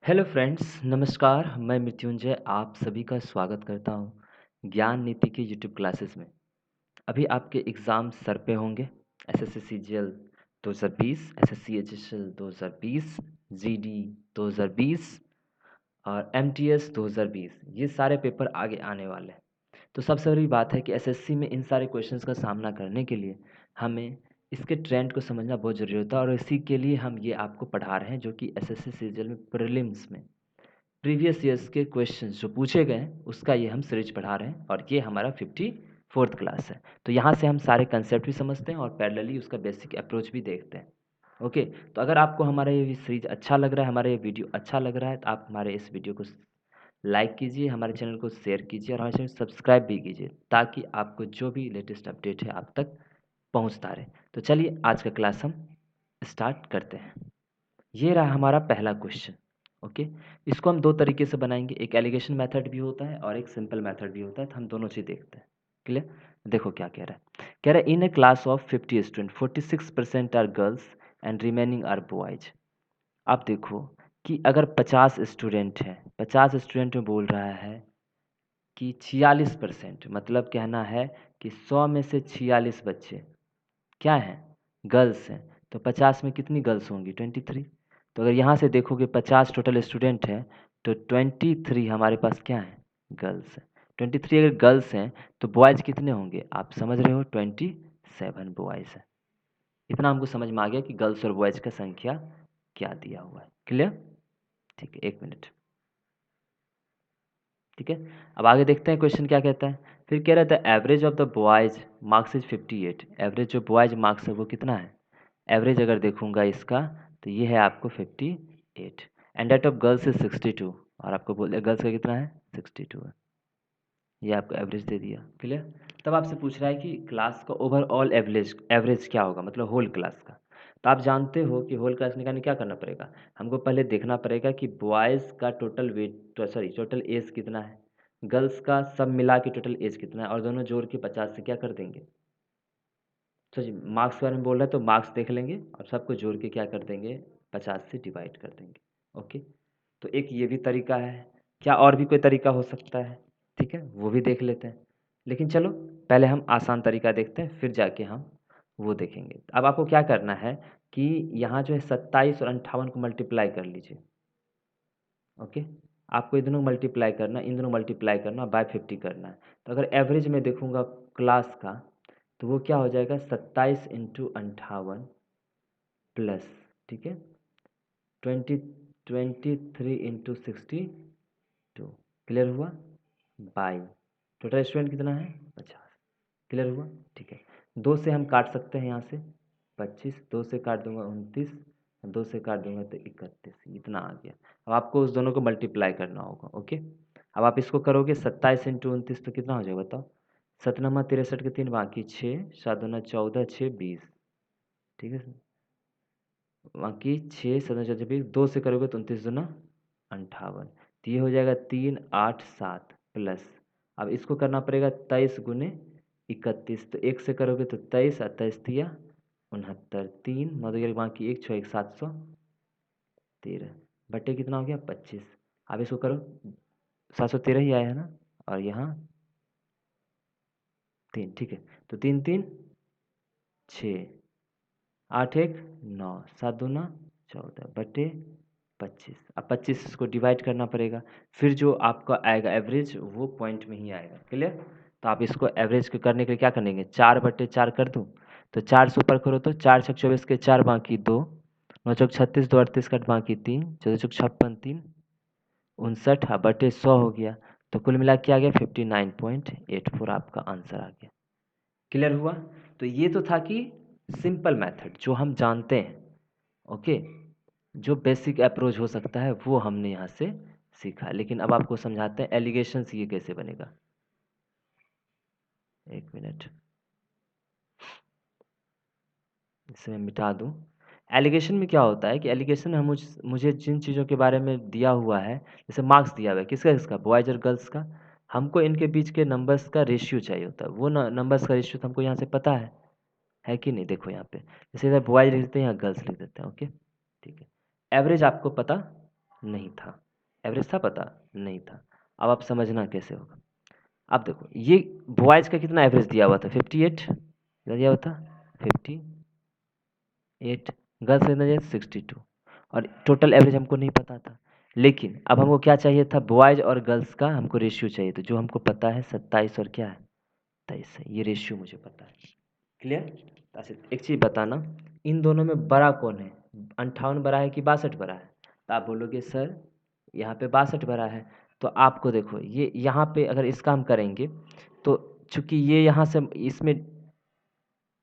Hello friends, नमस्कार। मैं मृत्युंजय आप सभी का स्वागत करता हूँ ज्ञान नीति की यूट्यूब क्लासेस में। अभी आपके एग्ज़ाम सर पे होंगे। SSC CGL 2020, SSC HSL 2020, GD 2020 और एमटीएस 2020, ये सारे पेपर आगे आने वाले हैं। तो सबसे बड़ी बात है कि एसएससी में इन सारे क्वेश्चंस का सामना करने के लिए हमें इसके ट्रेंड को समझना बहुत ज़रूरी होता है और इसी के लिए हम ये आपको पढ़ा रहे हैं, जो कि एसएससी सीजीएल में प्रीलिम्स में प्रीवियस ईयर्स के क्वेश्चंस जो पूछे गए हैं उसका ये हम सीरीज पढ़ा रहे हैं और ये हमारा 54th क्लास है। तो यहाँ से हम सारे कंसेप्ट भी समझते हैं और पैरेलली उसका बेसिक अप्रोच भी देखते हैं। ओके, तो अगर आपको हमारा ये सीरीज अच्छा लग रहा है, हमारा ये वीडियो अच्छा लग रहा है, तो आप हमारे इस वीडियो को लाइक कीजिए, हमारे चैनल को शेयर कीजिए और हमारे चैनल सब्सक्राइब भी कीजिए, ताकि आपको जो भी लेटेस्ट अपडेट है आप तक पहुँचता रहे। तो चलिए आज का क्लास हम स्टार्ट करते हैं। ये रहा हमारा पहला क्वेश्चन। ओके, इसको हम दो तरीके से बनाएंगे, एक एलिगेशन मेथड भी होता है और एक सिंपल मेथड भी होता है। तो हम दोनों चीज़ देखते हैं। क्लियर? देखो क्या कह रहा है। कह रहा है in a class of 50 student 46% are girls and remaining are boys. आप देखो कि अगर 50 स्टूडेंट हैं, 50 स्टूडेंट में बोल रहा है कि 46%, मतलब कहना है कि 100 में से 46 बच्चे क्या हैं, गर्ल्स हैं। तो 50 में कितनी गर्ल्स होंगी, 23। तो अगर यहाँ से देखोगे 50 टोटल स्टूडेंट हैं तो 23 हमारे पास क्या है, गर्ल्स हैं। 23 अगर गर्ल्स हैं तो बॉयज़ कितने होंगे, आप समझ रहे हो, 27 बॉयज़ हैं। इतना हमको समझ में आ गया कि गर्ल्स और बॉयज़ का संख्या क्या दिया हुआ है। क्लियर? ठीक है, एक मिनट। ठीक है, अब आगे देखते हैं क्वेश्चन क्या कहता है। फिर कह रहा था average of the boys marks is 58। Average जो बॉयज़ मार्क्स है वो कितना है, एवरेज अगर देखूंगा इसका तो ये है आपको 58 and that of girls is 62। और आपको बोल दिया गर्ल्स का कितना है, 62 है। ये आपको एवरेज दे दिया। क्लियर? तब आपसे पूछ रहा है कि क्लास का ओवरऑल एवरेज एवरेज क्या होगा, मतलब होल क्लास का। तो आप जानते हो कि होल क्लास निकालने क्या करना पड़ेगा, हमको पहले देखना पड़ेगा कि बॉयज़ का total weight, sorry total age कितना है, गर्ल्स का सब मिला के टोटल एज कितना है, और दोनों जोड़ के 50 से क्या कर देंगे। तो जी मार्क्स के बारे में बोल रहा है तो मार्क्स देख लेंगे और सबको जोड़ के क्या कर देंगे, 50 से डिवाइड कर देंगे। ओके, तो एक ये भी तरीका है। क्या और भी कोई तरीका हो सकता है? ठीक है, वो भी देख लेते हैं। लेकिन चलो पहले हम आसान तरीका देखते हैं, फिर जाके हम वो देखेंगे। अब आपको क्या करना है कि यहाँ जो है 27 और 58 को मल्टीप्लाई कर लीजिए। ओके, आपको इन दोनों को मल्टीप्लाई करना, इन दोनों मल्टीप्लाई करना, बाय 50 करना है। तो अगर एवरेज में देखूंगा क्लास का तो वो क्या हो जाएगा, 27 इंटू 58 प्लस, ठीक है, 23 इंटू 62। क्लियर हुआ? बाई टोटल स्टूडेंट कितना है, 50। क्लियर हुआ? ठीक है, दो से हम काट सकते हैं यहाँ से 25, दो से काट दूंगा 29, दो से काट दूंगा तो 31, इतना आ गया। अब आपको उस दोनों को मल्टीप्लाई करना होगा। ओके, अब आप इसको करोगे 27 इंटू 29 तो कितना हो जाएगा बताओ, 7 63 के 3 बाकी 6, 7 दूना 14, 6 20। ठीक है, बाकी 6 7 14 20, दो से करोगे तो 29 दूना 58। तो ये हो जाएगा 3 8 7 प्लस, अब इसको करना पड़ेगा 23 गुने 31। तो एक से करोगे तो 23, 28 दिया 69, 3 9 दो बाकी 1 6 1 713 बटे कितना हो गया 25। अब इसको करो 713 ही आया है ना, और यहाँ 3। ठीक है, तो 3 3 6, 8 1 9, 7 दूना 14 बटे 25। अब 25 इसको डिवाइड करना पड़ेगा, फिर जो आपका आएगा एवरेज वो पॉइंट में ही आएगा। क्लियर? तो आप इसको एवरेज को करने के लिए क्या करेंगे, 4/4 कर दूँ तो 4 से ऊपर करो तो 4 छक 24 के 4 बाकी 2, 9 चौक 36 2 38 कट बाकी 3, 14 चौक 56 3 59 बटे 100 हो गया। तो कुल मिला के आ गया 59.84 आपका आंसर आ गया। क्लियर हुआ? तो ये तो था कि सिंपल मेथड जो हम जानते हैं। ओके, जो बेसिक अप्रोच हो सकता है वो हमने यहाँ से सीखा। लेकिन अब आपको समझाते हैं एलिगेशंस ये कैसे बनेगा। एक मिनट, इसे मैं मिटा दूँ। एलिगेशन में क्या होता है कि एलिगेशन में मुझे जिन चीज़ों के बारे में दिया हुआ है, जैसे मार्क्स दिया हुआ है किसका किसका, बॉयज़ और गर्ल्स का, हमको इनके बीच के नंबर्स का रेशियो चाहिए होता है। वो नंबर्स का रेशियो तो हमको यहाँ से पता है कि नहीं। देखो यहाँ पे जैसे इधर बॉयज़ लिख देते हैं, यहाँ गर्ल्स लिख देते हैं। ओके, ठीक है, एवरेज आपको पता नहीं था। एवरेज था पता? नहीं था। अब आप समझना कैसे होगा। अब देखो ये बॉयज़ का कितना एवरेज दिया हुआ था 58 कितना दिया हुआ था 58, गर्ल्स का कितना दिया 62 और टोटल एवरेज हमको नहीं पता था। लेकिन अब हमको क्या चाहिए था, बॉयज़ और गर्ल्स का हमको रेशियो चाहिए, तो जो हमको पता है 27 और क्या है 23 है, ये रेशियो मुझे पता है। क्लियर? अच्छा एक चीज़ बताना, इन दोनों में बड़ा कौन है, 58 बड़ा है कि 62 बड़ा है? तो आप बोलोगे सर यहाँ पे 62 बड़ा है। तो आपको देखो ये यहाँ पे अगर इसका हम करेंगे तो चूँकि ये यहाँ से इसमें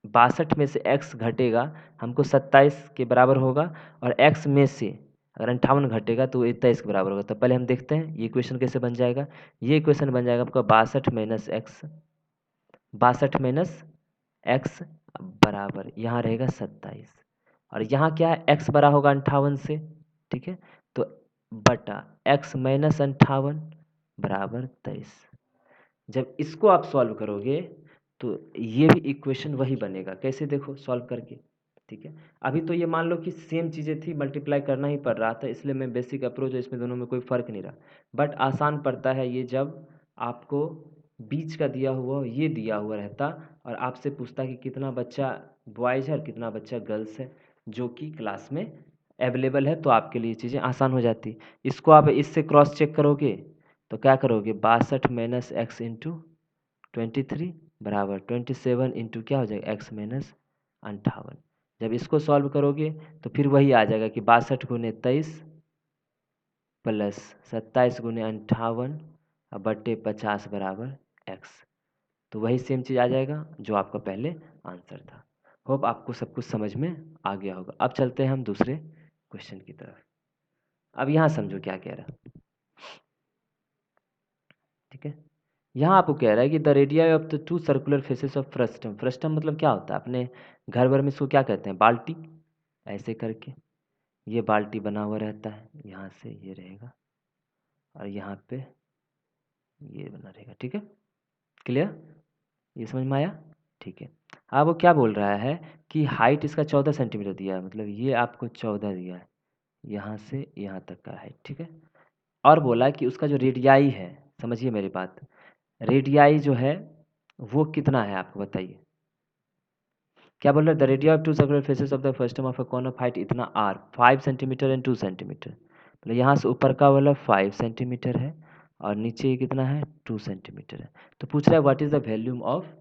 62 में से x घटेगा हमको 27 के बराबर होगा और x में से अगर 58 घटेगा तो ये 23 के बराबर होगा। तो पहले हम देखते हैं ये इक्वेशन कैसे बन जाएगा। ये इक्वेशन बन जाएगा आपका 62 माइनस एक्स, 62 माइनस एक्स बराबर यहाँ रहेगा 27 और यहाँ क्या है x बड़ा होगा 58 से, ठीक है, तो बटा x माइनस 58 बराबर 23। जब इसको आप सॉल्व करोगे तो ये भी इक्वेशन वही बनेगा। कैसे देखो सॉल्व करके, ठीक है। अभी तो ये मान लो कि सेम चीज़ें थी, मल्टीप्लाई करना ही पड़ रहा था, इसलिए मैं बेसिक अप्रोच है, इसमें दोनों में कोई फ़र्क नहीं रहा। बट आसान पड़ता है ये जब आपको बीच का दिया हुआ ये दिया हुआ रहता और आपसे पूछता कि कितना बच्चा बॉयज़ है और कितना बच्चा गर्ल्स है जो कि क्लास में अवेलेबल है, तो आपके लिए चीज़ें आसान हो जाती। इसको आप इससे क्रॉस चेक करोगे तो क्या करोगे, 62 माइनस एक्स इंटू 23 बराबर 27 इंटू क्या हो जाएगा एक्स माइनस 58। जब इसको सॉल्व करोगे तो फिर वही आ जाएगा कि 62 गुने 23 प्लस 27 गुने 58 और बट्टे 50 बराबर एक्स। तो वही सेम चीज़ आ जाएगा जो आपका पहले आंसर था। होप आपको सब कुछ समझ में आ गया होगा। अब चलते हैं हम दूसरे क्वेश्चन की तरफ। अब यहाँ समझो क्या कह रहा है, ठीक है। यहाँ आपको कह रहा है कि the radii of the two circular faces of frustum, frustum मतलब क्या होता है, अपने घर भर में इसको क्या कहते हैं, बाल्टी। ऐसे करके ये बाल्टी बना हुआ रहता है, यहाँ से ये रहेगा और यहाँ पे ये बना रहेगा, ठीक है। क्लियर? ये समझ में आया? ठीक है। अब वो क्या बोल रहा है कि हाइट इसका 14 सेंटीमीटर दिया है, मतलब ये आपको 14 दिया है यहाँ से यहाँ तक का हाइट, ठीक है। और बोला कि उसका जो रेडियाई है, समझिए मेरी बात, रेडियाई जो है वो कितना है आपको बताइए। क्या बोल रहे हैं, the radii of two circular faces of the frustum of a cone of height इतना आर 5 सेंटीमीटर एंड 2 सेंटीमीटर, मतलब यहाँ से ऊपर का वाला 5 सेंटीमीटर है और नीचे ये कितना है 2 सेंटीमीटर है। तो पूछ रहा है what is the volume of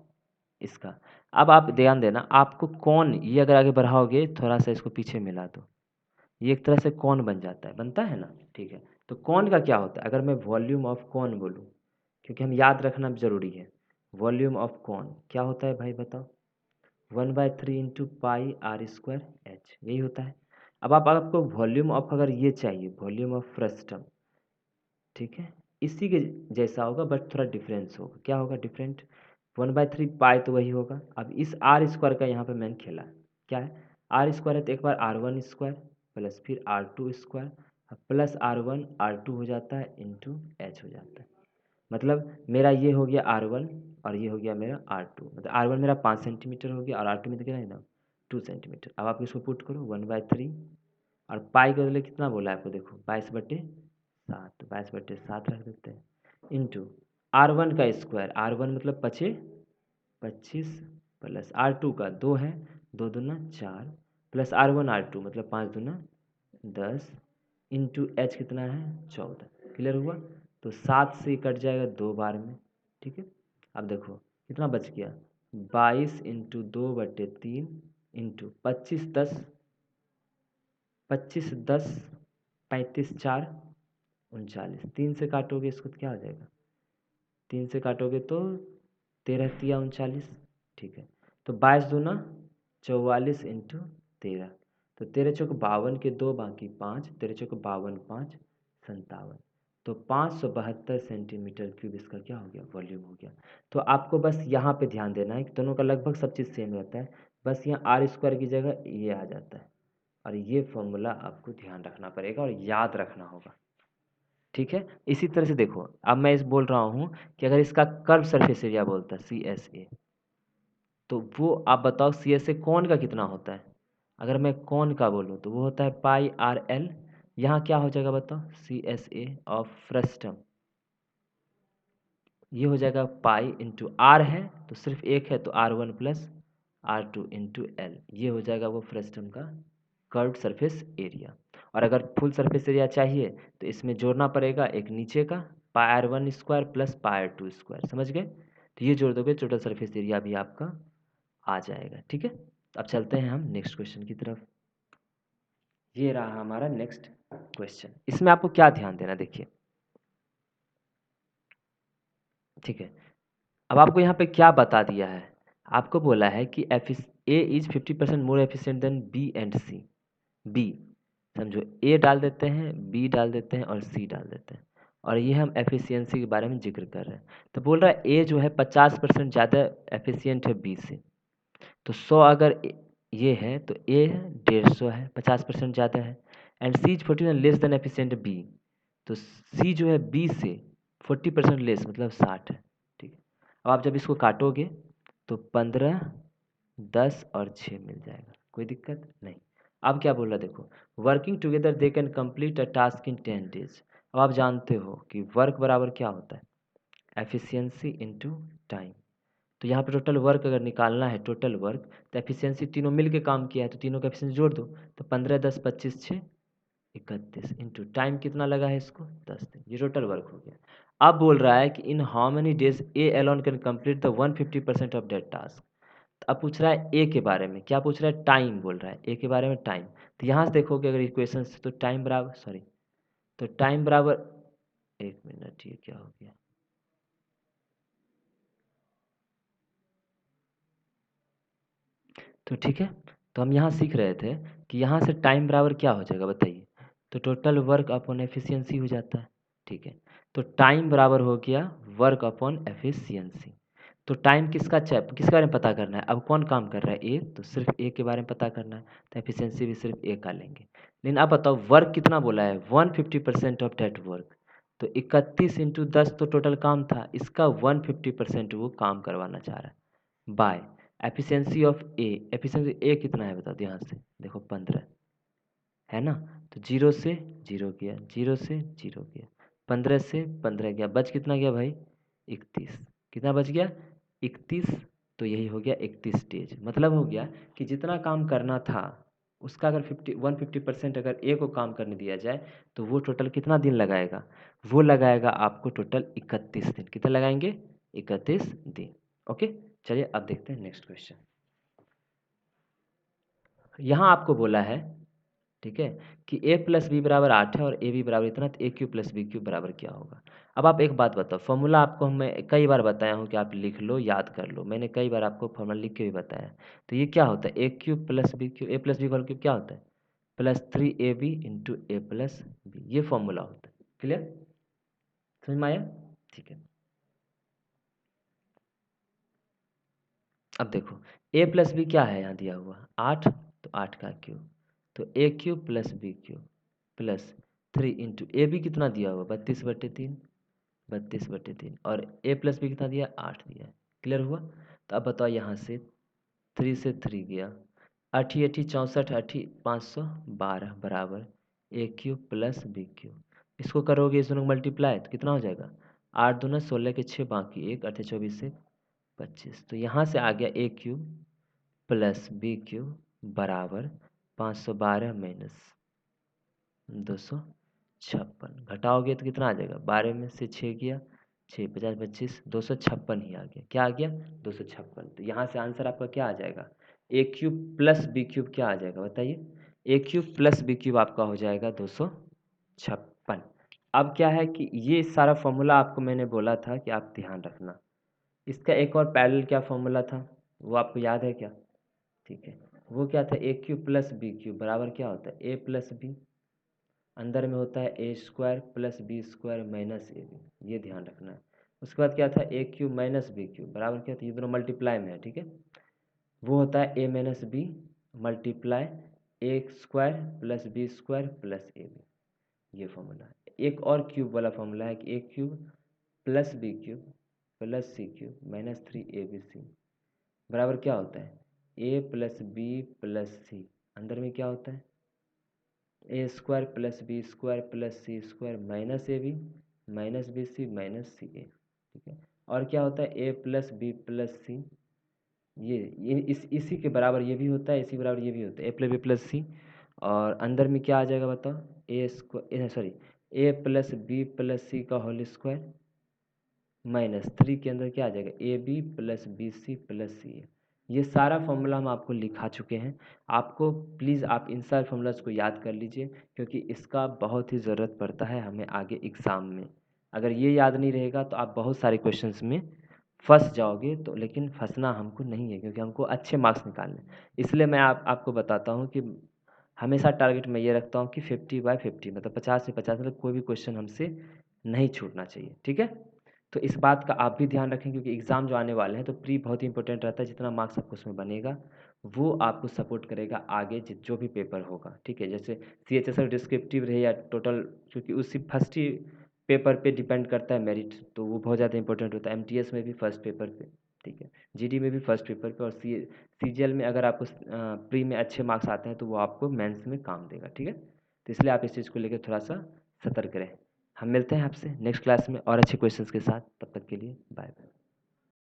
इसका। अब आप ध्यान देना, आपको कौन ये अगर आगे बढ़ाओगे थोड़ा सा इसको पीछे मिला दो, ये एक तरह से कौन बन जाता है, बनता है ना, ठीक है। तो कौन का क्या होता है, अगर मैं वॉल्यूम ऑफ कौन बोलूँ, क्योंकि हम याद रखना ज़रूरी है, वॉल्यूम ऑफ कौन क्या होता है भाई बताओ, 1/3 into pi r square h, यही होता है। अब आप आपको वॉल्यूम ऑफ अगर ये चाहिए, वॉल्यूम ऑफ फ्रस्टम, ठीक है, इसी के जैसा होगा बट थोड़ा डिफरेंस होगा। क्या होगा डिफरेंट, 1/3 पाई तो वही होगा। अब इस आर स्क्वायर का यहाँ पे मैंने खेला, क्या है आर स्क्वायर है तो एक बार R1 स्क्वायर प्लस फिर R2 square plus R1 R2 हो जाता है इंटू एच हो जाता है। मतलब मेरा ये हो गया R1 और ये हो गया मेरा R2, मतलब R1 मेरा 5 सेंटीमीटर हो गया और R2 में कितना है ना 2 सेंटीमीटर। अब आप इसको पुट करो 1/3 और पाई के बदले कितना बोला है आपको, देखो 22/7, तो 22/7 रख देते हैं इंटू R1 का स्क्वायर, R1 मतलब 25 प्लस R2 का 2 है, 2 दूना 4 प्लस R1 R2 मतलब 5 दूना 10 इंटू एच कितना है 14। क्लियर हुआ? तो 7 से कट जाएगा 2 बार में, ठीक है। अब देखो कितना बच गया 22 इंटू 2/3 इंटू 25 10 35 4 39, 3 से काटोगे इसको तो क्या हो जाएगा, 3 से काटोगे तो 13×3 = 39, ठीक है। तो 22 दूना 44 इंटू 13, तो 13×4 52 के 2 बाकी 5, 13×4 52 5 57, तो 572 सेंटीमीटर क्यूब इसका क्या हो गया वॉल्यूम हो गया। तो आपको बस यहाँ पे ध्यान देना है कि दोनों का लगभग सब चीज़ सेम रहता है, बस यहाँ आर स्क्वायर की जगह ये आ जाता है और ये फॉर्मूला आपको ध्यान रखना पड़ेगा और याद रखना होगा, ठीक है। इसी तरह से देखो अब मैं इस बोल रहा हूँ कि अगर इसका कर्व सरफेस एरिया बोलता है CSA, तो वो आप बताओ CSA कौन का कितना होता है। अगर मैं कौन का बोलूँ तो वो होता है पाई आर एल यहाँ क्या हो जाएगा बताओ, CSA ऑफ फ्रस्टम, ये हो जाएगा पाई इंटू आर है तो सिर्फ एक है तो R1 plus R2 into L, ये हो जाएगा वो फ्रस्टम का कर्व्ड सरफेस एरिया। और अगर फुल सरफेस एरिया चाहिए तो इसमें जोड़ना पड़ेगा एक नीचे का पाई R1 square plus pi R2 square, समझ गए? तो ये जोड़ दोगे टोटल सरफेस एरिया भी आपका आ जाएगा। ठीक है, अब चलते हैं हम नेक्स्ट क्वेश्चन की तरफ। ये रहा हमारा नेक्स्ट क्वेश्चन। इसमें आपको क्या ध्यान देना, देखिए ठीक है। अब आपको यहाँ पे क्या बता दिया है, आपको बोला है कि A is 50% more efficient than B and C. B समझो, ए डाल देते हैं, बी डाल देते हैं और सी डाल देते हैं, और ये हम एफिशिएंसी के बारे में जिक्र कर रहे हैं। तो बोल रहा है ए जो है 50% ज़्यादा एफिशिएंट है बी से। तो 100 अगर ये है तो ए 150 है, 50% ज़्यादा है। And C is 40% less than efficient B, तो सी जो है बी से 40% लेस मतलब 60 है। ठीक है, अब आप जब इसको काटोगे तो 15, 10 और 6 मिल जाएगा, कोई दिक्कत नहीं। अब क्या बोल रहा है देखो, working together they can complete a task in 10 days. अब आप जानते हो कि वर्क बराबर क्या होता है, एफिशिएंसी इनटू टाइम। तो यहाँ पे टोटल वर्क अगर निकालना है, टोटल वर्क, तो एफिशिएंसी तीनों मिल के काम किया है तो तीनों का एफिशिएंसी जोड़ दो, तो 15, 10, 25, 6, 31 इंटू टाइम कितना लगा है इसको 10 दिन, ये टोटल वर्क हो गया। अब बोल रहा है कि in how many days A alone can complete the 150% of that task. अब पूछ रहा है ए के बारे में, क्या पूछ रहा है, टाइम बोल रहा है, ए के बारे में टाइम। तो यहाँ से देखोगे अगर इक्वेशन से, तो टाइम बराबर, सॉरी, तो टाइम बराबर, एक मिनट ये क्या हो गया, तो ठीक है। तो हम यहाँ सीख रहे थे कि यहाँ से टाइम बराबर क्या हो जाएगा बताइए, तो टोटल वर्क अपॉन एफिशिएंसी हो जाता है। ठीक है, तो टाइम बराबर हो गया वर्क अपॉन एफिशिएंसी। तो टाइम किसका किसके बारे में पता करना है, अब कौन काम कर रहा है, ए, तो सिर्फ ए के बारे में पता करना है, तो एफिशिएंसी भी सिर्फ ए का लेंगे। लेकिन अब बताओ वर्क कितना बोला है, 150% ऑफ डेट वर्क, तो 31 इंटू 10 तो टोटल काम था, इसका 150% वो काम करवाना चाह रहा है by efficiency of A. Efficiency A कितना है बता दो, यहाँ से देखो 15 है ना, तो जीरो से जीरो गया, जीरो से जीरो गया, 15 से 15 गया, बच कितना गया भाई 31, कितना बच गया 31, तो यही हो गया 31 डेज। मतलब हो गया कि जितना काम करना था उसका अगर 150% अगर ए को काम करने दिया जाए तो वो टोटल कितना दिन लगाएगा, वो लगाएगा आपको टोटल 31 दिन। कितना लगाएंगे, 31 दिन। ओके, चलिए अब देखते हैं नेक्स्ट क्वेश्चन। यहाँ आपको बोला है, ठीक है, कि ए प्लस बी बराबर 8 है और ए बी बराबर इतना, तो ए क्यू प्लस बी क्यू बराबर क्या होगा। अब आप एक बात बताओ, फॉर्मूला आपको मैं कई बार बताया हूँ कि आप लिख लो, याद कर लो, मैंने कई बार आपको फॉर्मूला लिख के भी बताया है। तो ये क्या होता है, ए क्यूब प्लस बी क्यूब, ए प्लस बी क्यूब क्या होता है, +3ab इंटू ए प्लस बी, ये फॉर्मूला होता है। क्लियर, समझ में आया? ठीक है, अब देखो ए प्लस बी क्या है, यहाँ दिया हुआ 8, तो 8 का क्यूब, तो A cube plus B cube plus 3 into A B कितना दिया हुआ 32/3, 32/3, और ए प्लस बी कितना दिया 8 दिया है। क्लियर हुआ? तो अब बताओ यहाँ से 3 से 3 गया, 8 8 64, 8 512 बराबर ए क्यूब प्लस बी क्यूब। इसको करोगे इस दोनों मल्टीप्लाई तो कितना हो जाएगा, 8 दूना 16 के 6 बाकी 1, 8 24 से 25, तो यहाँ से आ गया ए क्यूब प्लस बी क्यूब बराबर 512 माइनस 256, घटाओगे तो कितना आ जाएगा, 12 में से 6 गया 6, 50, 25, 256 ही आ गया। क्या आ गया 256। तो यहाँ से आंसर आपका क्या आ जाएगा, ए क्यूब प्लस बी क्यूब क्या आ जाएगा बताइए, ए क्यूब प्लस बी क्यूब आपका हो जाएगा 256। अब क्या है कि ये सारा फॉर्मूला आपको मैंने बोला था कि आप ध्यान रखना। इसका एक और पैरेलल क्या फॉर्मूला था, वो आपको याद है क्या? ठीक है, वो क्या था, A cube plus B cube बराबर क्या होता है, ए प्लस बी, अंदर में होता है A square plus B square minus A B, ये ध्यान रखना है। उसके बाद क्या था, A cube minus B cube बराबर क्या था, ये दोनों मल्टीप्लाई में है, ठीक है, वो होता है A minus B multiply A square plus B square plus A B, ये फॉर्मूला है। एक और क्यूब वाला फॉर्मूला है कि A cube plus B cube plus C cube minus 3abc बराबर क्या होता है, A plus B plus C, अंदर में क्या होता है A square plus B square plus C square minus A B minus B C minus C A, ठीक है। और क्या होता है ए प्लस बी प्लस सी, ये इसी के बराबर ये भी होता है, इसी बराबर ये भी होता है, ए प्लस बी प्लस सी। और अंदर में क्या आ जाएगा बताओ, ए स्क्वायर सॉरी ए प्लस बी प्लस सी का होल स्क्वायर माइनस 3 के अंदर क्या आ जाएगा, A B plus B C plus C A. ये सारा फॉर्मूला हम आपको लिखा चुके हैं। आपको प्लीज़ आप इन सारे फॉर्मूलाज को याद कर लीजिए, क्योंकि इसका बहुत ही ज़रूरत पड़ता है हमें आगे एग्ज़ाम में। अगर ये याद नहीं रहेगा तो आप बहुत सारे क्वेश्चंस में फंस जाओगे, तो लेकिन फंसना हमको नहीं है, क्योंकि हमको अच्छे मार्क्स निकालने हैं। इसलिए मैं आपको बताता हूँ कि हमेशा टारगेट मैं ये रखता हूँ कि 50/50, मतलब 50 में 50, मतलब कोई भी क्वेश्चन हमसे नहीं छूटना चाहिए, ठीक है। तो इस बात का आप भी ध्यान रखें, क्योंकि एग्ज़ाम जो आने वाले हैं तो प्री बहुत ही इंपॉर्टेंट रहता है। जितना मार्क्स आपको उसमें बनेगा वो आपको सपोर्ट करेगा आगे जो भी पेपर होगा, ठीक है। जैसे CHSL डिस्क्रिप्टिव रहे या टोटल, क्योंकि उसी फर्स्ट ही पेपर पे डिपेंड करता है मेरिट, तो वो बहुत ज़्यादा इंपॉर्टेंट होता है। MTS में भी फर्स्ट पेपर पे, ठीक है। GD में भी फर्स्ट पेपर पे, और CGL में अगर आपको प्री में अच्छे मार्क्स आते हैं तो वो आपको मेंस में काम देगा, ठीक है। तो इसलिए आप इस चीज़ को लेकर थोड़ा सा सतर्क रहें। हम मिलते हैं आपसे नेक्स्ट क्लास में और अच्छे क्वेश्चंस के साथ। तब तक के लिए बाय बाय।